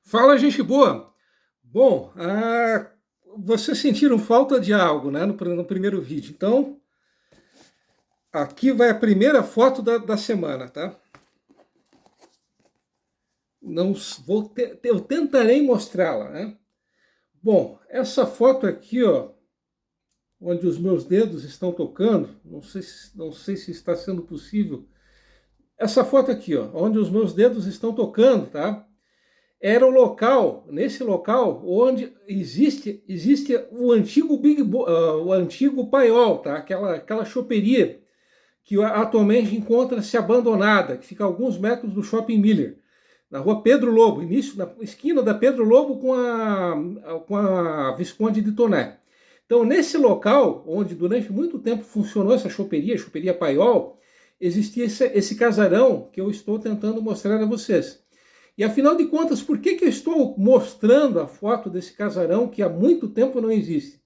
Fala, gente boa! Bom, vocês sentiram falta de algo, né, no primeiro vídeo. Então, aqui vai a primeira foto da semana, tá? Não vou eu tentarei mostrá-la, né? Bom, essa foto aqui, ó, onde os meus dedos estão tocando, não sei se está sendo possível. Essa foto aqui, ó, onde os meus dedos estão tocando, tá? Era o local, nesse local, onde existe o antigo o antigo paiol, tá? Aquela choperia que atualmente encontra-se abandonada, que fica a alguns metros do Shopping Miller, na rua Pedro Lobo, início, na esquina da Pedro Lobo com a Visconde de Toné. Então, nesse local, onde durante muito tempo funcionou essa choperia, choperia paiol, existia esse casarão que eu estou tentando mostrar a vocês. E afinal de contas, por que eu estou mostrando a foto desse casarão que há muito tempo não existe?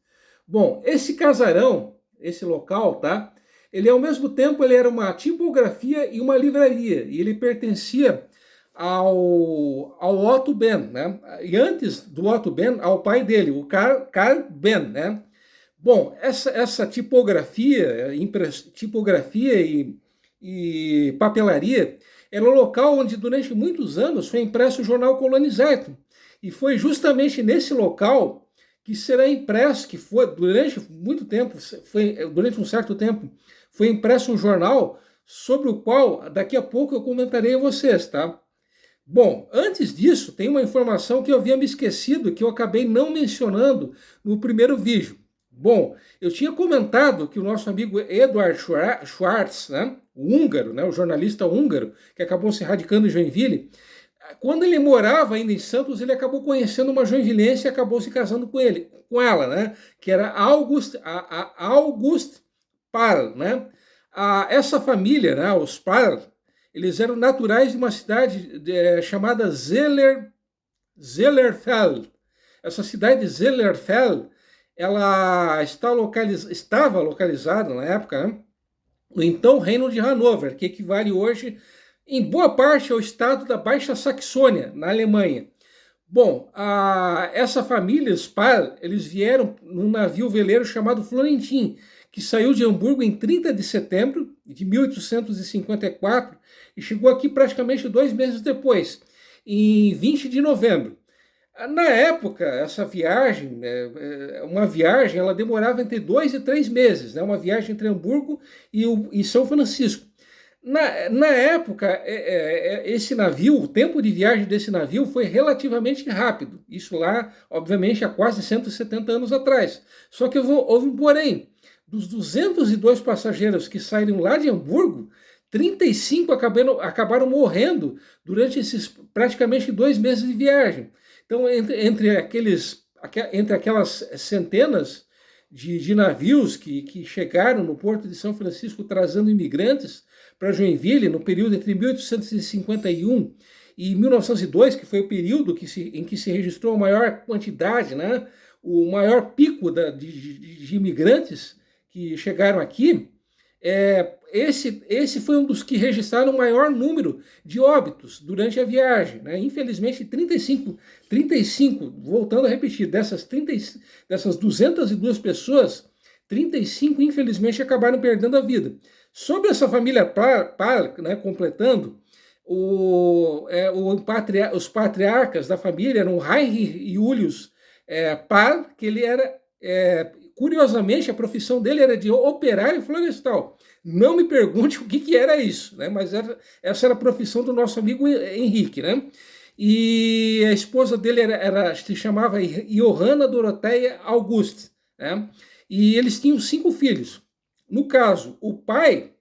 Bom, esse casarão, esse local, tá? Ele ao mesmo tempo ele era uma tipografia e uma livraria, e ele pertencia ao Otto Ben, né? E antes do Otto Ben, ao pai dele, o Carl Ben, né? Bom, essa tipografia e papelaria era o local onde durante muitos anos foi impresso o jornal Colonization. E foi justamente nesse local que será impresso, que foi durante muito tempo, durante um certo tempo, foi impresso um jornal sobre o qual daqui a pouco eu comentarei a vocês, tá? Bom, antes disso, tem uma informação que eu havia me esquecido, que eu acabei não mencionando no primeiro vídeo. Bom, eu tinha comentado que o nosso amigo Eduard Schwartz, né, o húngaro, né, o jornalista húngaro, que acabou se radicando em Joinville, quando ele morava ainda em Santos, ele acabou conhecendo uma joinvilense e acabou se casando com ela, né, que era August Parl, né. Essa família, né, os Parl, eles eram naturais de uma cidade chamada Zellerfeld. Essa cidade de Zellerfeld, ela estava localizada na época, né, no então Reino de Hanover, que equivale hoje em boa parte ao estado da Baixa Saxônia, na Alemanha. Bom, essa família, os Spar, eles vieram num navio veleiro chamado Florentin, que saiu de Hamburgo em 30 de setembro de 1854 e chegou aqui praticamente 2 meses depois, em 20 de novembro. Na época, essa viagem, uma viagem, ela demorava entre 2 e 3 meses, né? Uma viagem entre Hamburgo e São Francisco. Na época, esse navio, o tempo de viagem desse navio foi relativamente rápido. Isso lá, obviamente, há quase 170 anos atrás. Só que houve um porém. Dos 202 passageiros que saíram lá de Hamburgo, 35 acabaram morrendo durante esses praticamente 2 meses de viagem. Então, entre aquelas centenas de navios que chegaram no Porto de São Francisco trazendo imigrantes para Joinville no período entre 1851 e 1902, que foi o período em que se registrou a maior quantidade, né, o maior pico de imigrantes que chegaram aqui, esse foi um dos que registraram o maior número de óbitos durante a viagem. Né? Infelizmente, 35, voltando a repetir, dessas 202 pessoas, 35, infelizmente, acabaram perdendo a vida. Sobre essa família Par, né, completando, os patriarcas da família eram Heinrich Julius Par, que ele era, curiosamente, a profissão dele era de operário florestal. Não me pergunte o que era isso, né, mas essa era a profissão do nosso amigo Henrique, né? E a esposa dele se chamava Johanna Dorotheia August, né? E eles tinham 5 filhos. No caso, o pai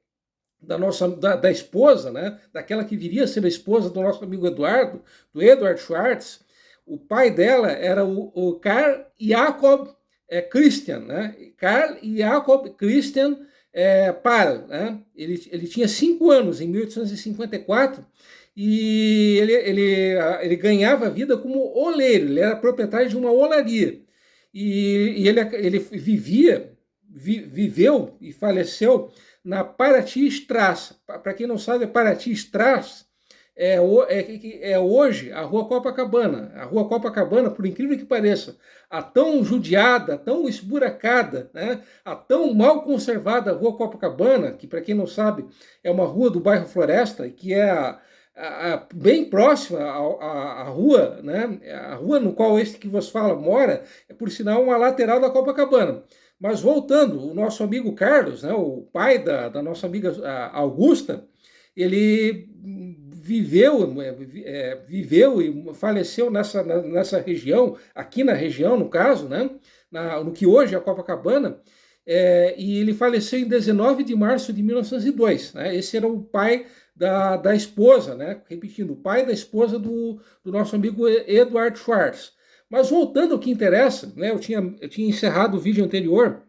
da esposa, né, daquela que viria a ser a esposa do nosso amigo Eduardo, do Edward Schwartz, o pai dela era o Karl Jacob Christian, né? Karl Jacob Christian Parl, né? Ele tinha 5 anos em 1854 e ele ganhava vida como oleiro, ele era proprietário de uma olaria. E ele viveu e faleceu na Paraty Straße. Para quem não sabe, a Paraty Straße é hoje a Rua Copacabana. A Rua Copacabana, por incrível que pareça, a tão judiada, tão esburacada, né, a tão mal conservada Rua Copacabana, que para quem não sabe é uma rua do bairro Floresta, que é bem próxima à rua, né, a rua no qual este que vos fala mora, é por sinal uma lateral da Copacabana. Mas voltando, o nosso amigo Carlos, né, o pai da nossa amiga Augusta, ele viveu e faleceu nessa região, aqui na região, no caso, né, no que hoje é a Copacabana, e ele faleceu em 19 de março de 1902. Né, esse era o pai da esposa, né, repetindo, o pai da esposa do nosso amigo Edward Schwartz. Mas voltando ao que interessa, né, eu tinha encerrado o vídeo anterior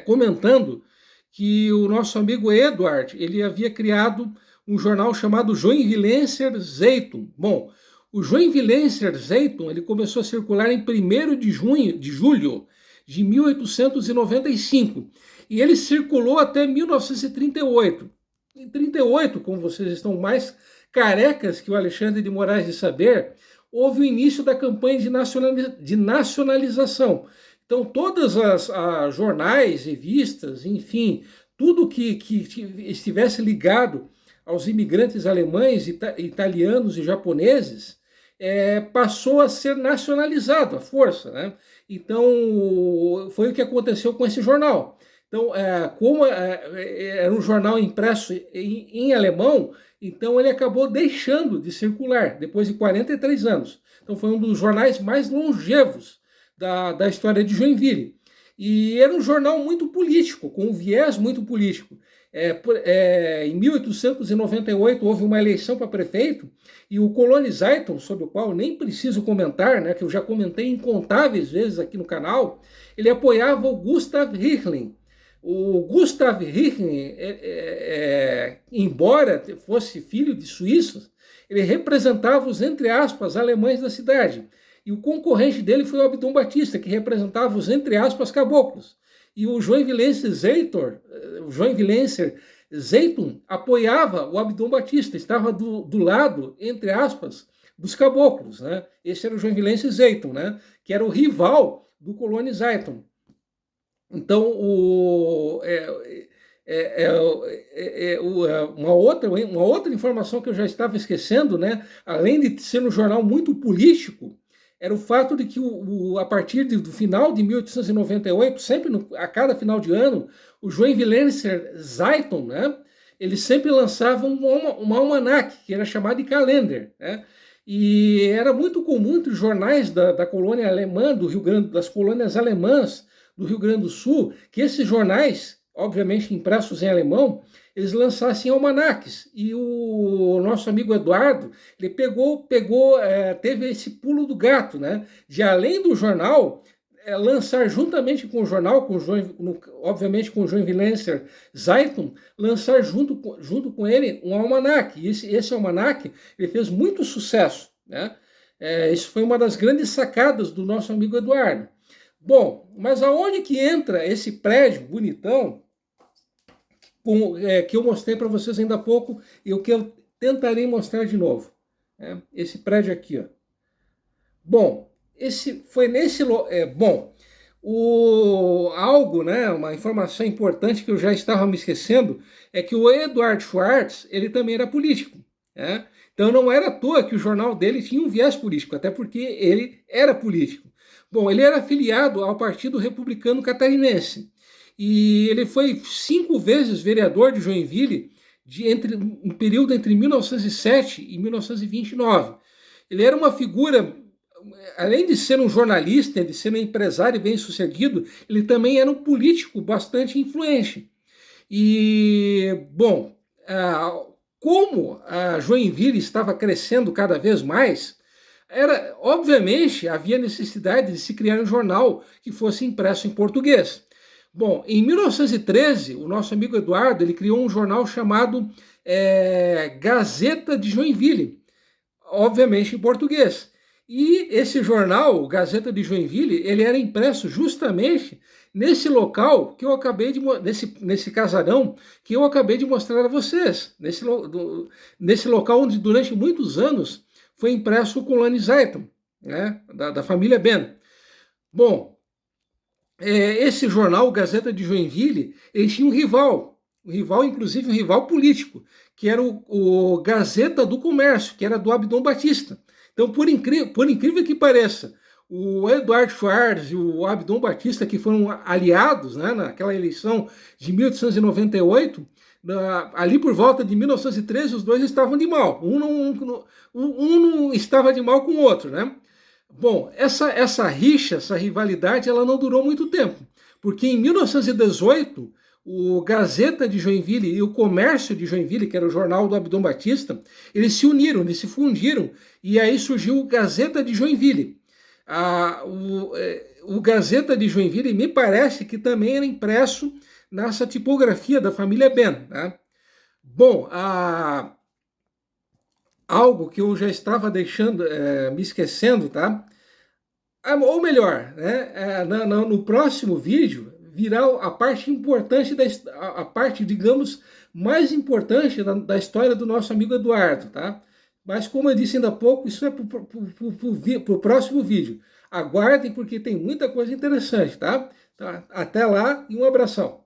comentando que o nosso amigo Edward, ele havia criado um jornal chamado Joinvilenser Zeitung. Bom, o Joinvilenser Zeitung, ele começou a circular em 1º de julho de 1895, e ele circulou até 1938. Em 1938, como vocês estão mais carecas que o Alexandre de Moraes de saber, houve o início da campanha de nacionalização. Então, todas as jornais, revistas, enfim, tudo que estivesse ligado aos imigrantes alemães, italianos e japoneses, passou a ser nacionalizado à força, né? Então, foi o que aconteceu com esse jornal. Então, como era um jornal impresso em alemão, então ele acabou deixando de circular depois de 43 anos. Então, foi um dos jornais mais longevos da história de Joinville. E era um jornal muito político, com um viés muito político. Em 1898 houve uma eleição para prefeito, e o Colonie Zeitung, sobre o qual nem preciso comentar, né, que eu já comentei incontáveis vezes aqui no canal, ele apoiava o Gustav Hirchling. O Gustav Hirchling, embora fosse filho de suíços, ele representava os, entre aspas, alemães da cidade. E o concorrente dele foi o Abdon Batista, que representava os, entre aspas, caboclos. E o Joinvilenser Zeitung apoiava o Abdon Batista, estava do lado, entre aspas, dos caboclos. Né? Esse era o Joinvilenser Zeitung, né? Que era o rival do Colonie Zeitung. Então, uma outra informação que eu já estava esquecendo, né? Além de ser um jornal muito político, era o fato de que a partir do final de 1898, sempre a cada final de ano, o Joinvilenser Zeitung, né, ele sempre lançava um almanaque, que era chamado de Kalender, né, e era muito comum entre os jornais da colônia alemã, do Rio Grande, das colônias alemãs do Rio Grande do Sul, que esses jornais, obviamente impressos em alemão, eles lançassem almanaques. E o nosso amigo Eduardo, ele teve esse pulo do gato, né? De além do jornal, lançar juntamente com o jornal, obviamente com o Joinvilenser Zeitung, lançar junto com ele um almanaque. E esse almanaque ele fez muito sucesso, né? Isso foi uma das grandes sacadas do nosso amigo Eduardo. Bom, mas aonde que entra esse prédio bonitão, que eu mostrei para vocês ainda há pouco e o que eu tentarei mostrar de novo? Esse prédio aqui, ó. Bom, foi nesse... algo, né, uma informação importante que eu já estava me esquecendo, é que o Edward Schwartz, ele também era político, né? Então não era à toa que o jornal dele tinha um viés político, até porque ele era político. Bom, ele era afiliado ao Partido Republicano Catarinense e ele foi 5 vezes vereador de Joinville um período entre 1907 e 1929. Ele era uma figura, além de ser um jornalista, de ser um empresário bem-sucedido, ele também era um político bastante influente. E, bom, como a Joinville estava crescendo cada vez mais, obviamente, havia necessidade de se criar um jornal que fosse impresso em português. Bom, em 1913, o nosso amigo Eduardo, ele criou um jornal chamado Gazeta de Joinville, obviamente em português. E esse jornal, o Gazeta de Joinville, ele era impresso justamente nesse local que eu acabei de nesse casarão que eu acabei de mostrar a vocês, nesse local onde durante muitos anos foi impresso o Colane Zayton, né, da família Ben. Bom, esse jornal, o Gazeta de Joinville, ele tinha um rival, inclusive um rival político, que era o Gazeta do Comércio, que era do Abdon Batista. Então, por incrível que pareça, o Eduardo Schwartz e o Abdon Batista, que foram aliados, né, naquela eleição de 1898, ali por volta de 1913, os dois estavam de mal. Um não estava de mal com o outro, né? Bom, essa rixa, essa rivalidade, ela não durou muito tempo, porque em 1918, o Gazeta de Joinville e o Comércio de Joinville, que era o jornal do Abdon Batista, eles se uniram, eles se fundiram, e aí surgiu o Gazeta de Joinville. O Gazeta de Joinville me parece que também era impresso nessa tipografia da família Ben. Né? Bom, algo que eu já estava deixando, me esquecendo, tá? Ou melhor, né, no próximo vídeo virá a parte importante, a parte, digamos, mais importante da história do nosso amigo Eduardo, tá? Mas como eu disse ainda há pouco, isso é para o próximo vídeo. Aguardem porque tem muita coisa interessante, tá? Até lá e um abração.